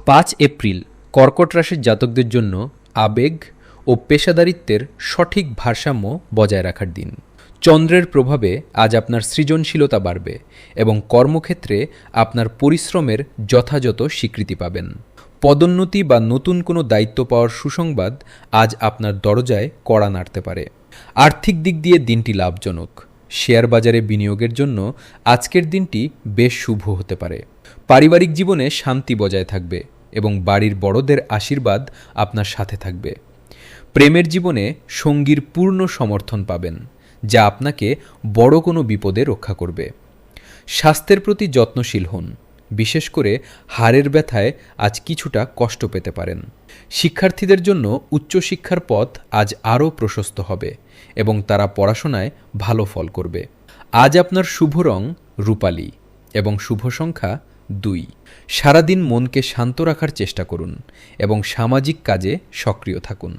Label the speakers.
Speaker 1: 5 April কর্কট রাশির জাতকদের জন্য আবেগ ও পেশাদারিত্বের সঠিক ভারসাম্য বজায় রাখার দিন। চন্দ্রের প্রভাবে আজ আপনার সৃজনশীলতা বাড়বে এবং কর্মক্ষেত্রে আপনার পরিশ্রমের যথাযথ স্বীকৃতি পাবেন। পদোন্নতি বা নতুন কোনো দায়িত্ব পাওয়ার সুসংবাদ আজ আপনার দরজায় কড়া নাড়তে পারে। আর্থিক দিক দিয়ে দিনটি লাভজনক। শেয়ার বাজারে বিনিয়োগের জন্য আজকের দিনটি বেশ শুভ হতে পারে। পারিবারিক জীবনে শান্তি বজায় থাকবে এবং বাড়ির বড়দের আশীর্বাদ আপনার সাথে থাকবে। প্রেমের জীবনে সঙ্গীর পূর্ণ সমর্থন পাবেন, যা আপনাকে বড় কোনো বিপদে রক্ষা করবে। স্বাস্থ্যের প্রতি যত্নশীল হন, বিশেষ করে হাড়ের ব্যথায় আজ কিছুটা কষ্ট পেতে পারেন। শিক্ষার্থীদের জন্য উচ্চশিক্ষার পথ আজ আরও প্রশস্ত হবে এবং তারা পড়াশোনায় ভালো ফল করবে। আজ আপনার শুভ রং রূপালী এবং শুভ সংখ্যা 2। সারাদিন মনকে শান্ত রাখার চেষ্টা করুন এবং সামাজিক কাজে সক্রিয় থাকুন।